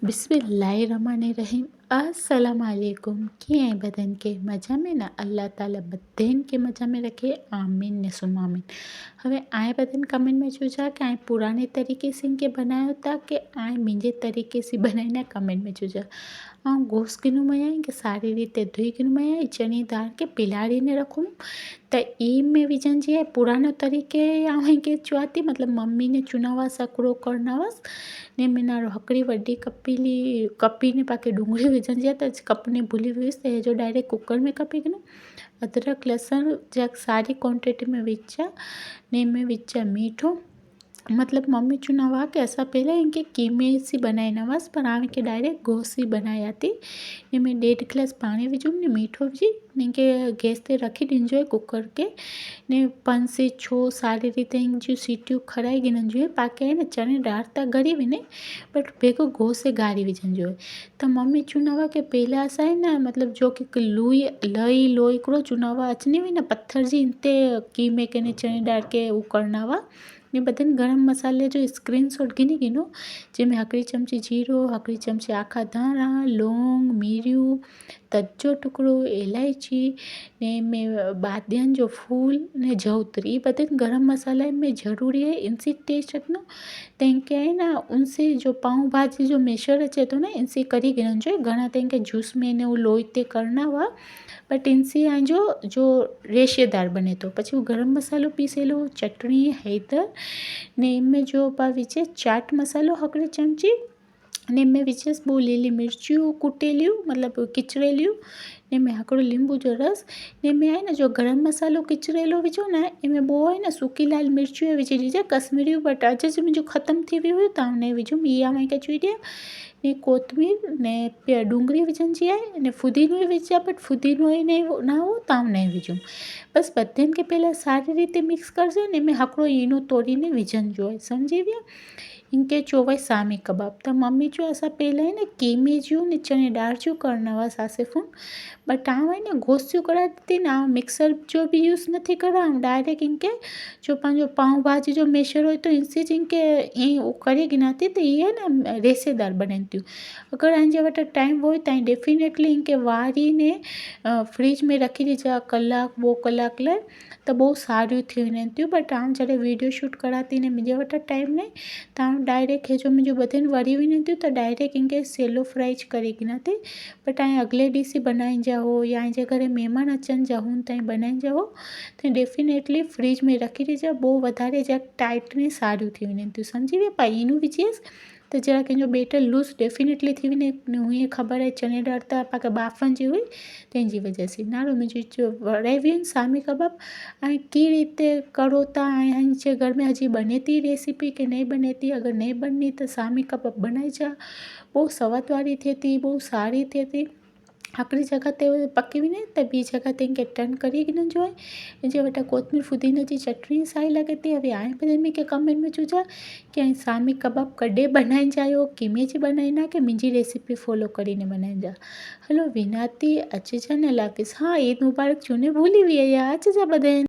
बिस्मिल्लाहिर्रहमानिर्रहीम अस्सलाम वालेकुम। कीअं आहिनि बदन के मज़ा में न अल्लाह ताला बधाइनि खे मज़ा में रखे आमीन ने सुम्मा आमीन। હવે आए बदन कमेंट में चूजा कि आए पुराने तरीके से इनके बनायो था कि आए मुंहिंजे तरीके से बनाईना कमेंट में चूजा। ऐं गोश्त किन मयाई कि सारी रीते धोई किन मयाई चनी दाल के पिलाड़ीने रखूं त ई में विझंदी आहे पुरानो तरीके के चुआती मतलब मम्मी ने चुनावा सकड़ो करनावस ने मिनारो हकड़ी वड्डी कपी ने पाके डूंगળી विझंदी आहे त कपने भूली हुईसि त जो डायरेक्ट कुकर में कपी किनो अदरक लहसुन जा सारी क्वांटिटी में विझा ने में विझा मीठो मतलब मम्मी चुनावा कि असां पहले इनके कीमे सी बनाईना हुअस पर हाणे के डायरेक्ट गोश्त सी बनाया थी। इनमें 1.5 गिलास पानी विझूं ने मीठो विझी इनके गैस ते रखी ॾिजो आहे कुकर के ने 5 से 6 सारी रीते इन सीटियूं खराई गिनजो आहे पाके है न चने दाल त गरी वञे बट भेगो गोश्त गारी विझंजो आहे त मम्मी चुनावा के पहला असां है न मतलब जो कि लुई लई लोई हिकिड़ो चुनावा अचनी हुई न पत्थर जी इनते कीमे के ने चने दाल के उ करना हुआ ने बदन गरम मसाले जो स्क्रीनशॉट गिनी गिनो जंहिंमें हकड़ी चमची जीरो हकड़ी चमची आखा धाणा लौंग मिरियूं तजो टुकड़ो इलायची ने में बादियन जो फूल ने जौतरी बदन गरम मसाला में ज़रूरी है इनसे टेस्ट रखना तेंके है ना उनसे जो पाव भाजी जो मेशर अचे तो ना इनसे करी गिरन जो घना तेंके जूस में ने वो लोई ते करना हुआ बट इनसे जो रेशेदार बने तो पछी वो गरम मसालो पीसेलो चटनी हैदर ने इनमें जो पा विचे चाट मसालो हकड़ी चमची ने में विचेस बो लीली मिर्चियूं कुटेलियूं मतलब किचरेलियूं ने में हकड़ो लींबू जो रस ने में है न जो गरम मसालो किचरेलो विझो न इनमें बो है न सूकी लाल मिर्चियूं विझी ॾिजे कश्मीरी बट अॼु जो मुंहिंजो ख़तम थी वियो हुयो त हुन विझो इहा मां चई ॾियां ने कोतमीर ने डूंगળી विझंदी आहे ने फुदीनो विझा बट फुदीनो ने ना हो त हुन विझूं बस बधियुनि खे पहले सारी रीते मिक्स करजे ने में हकड़ो ईनो तोड़ीने विझंजो आहे सम्झी विया इनके चोवे सामी कबाब त मम्मी जो असां पहले है न कीमे जूं ने चने दाल जूं करना हुआ सासिफूं बट आउं है न गोश्त जूं कराए थी न मिक्सर जो भी यूज़ नथी करा डायरेक्ट इनके जो पंहिंजो पाव भाजी जो मेशर हुई तो इनसे जिनके ईअं करे गिना थी त इहे न रेसेदार बननि थियूं अगरि तव्हांजे वटि टाइम हो तव्हां डेफिनेटली इनके वारीने फ्रिज में रखी ॾिजा कलाक 2 कलाक लाइ त बहुत सारियूं थी वञनि थियूं बट हाणे जॾहिं वीडियो शूट करा थी ने मुंहिंजे वटि टाइम ने त डायरेक्ट हे जो मुंहिंजो बदन वरी वञनि थियूं त डायरेक्ट इनके सेलो फ्राई करे गिना थी बट हाणे अॻिले ॾींहुं सी बनाईंजा हो या जे घर महिमान अचनि जा हुन ताईं बनाईंजा हो त डेफिनेटली फ्रिज में रखी ॾिजा पोइ वधारे जा टाइट ने सारियूं थी वञनि थियूं सम्झी विया पाई ईनू विझियसि त जरा कंहिंजो बेटर लूज़ डेफिनेटली थी वञे हुईअं ख़बर आहे चने दाल त पाण बाफ़नि जी हुई तंहिंजी वजह सां नालो मुंहिंजो वणे बि आहिनि सामी कबाब ऐं की रीते करो था ऐं मुंहिंजे घर में हजी बने थी रेसिपी की नहीं बने थी अगरि नहीं बननी त सामी कबाब बनाइजा बहुत सवाद वारी थिए थी बहुत सारी थिए थी हिकिड़ी जॻह ते पकी वञे त ॿी जॻह ते इनके टर्न करे गिनजो आहे मुंहिंजे वटि कोतमीर फुदीने जी चटणी साई लॻे थी હવે आए बजे में के कमेंट में चुजा कि ऐं सामी कबाब कॾहिं बनाइजा आहियो कीमे जी बनाईंदा की मुंहिंजी रेसिपी फॉलो કરીને बनाइजा हलो विनाती अचिजा न लाॻिस हाँ ईद मुबारक चूने भूली हुई यार अचिजा बधाई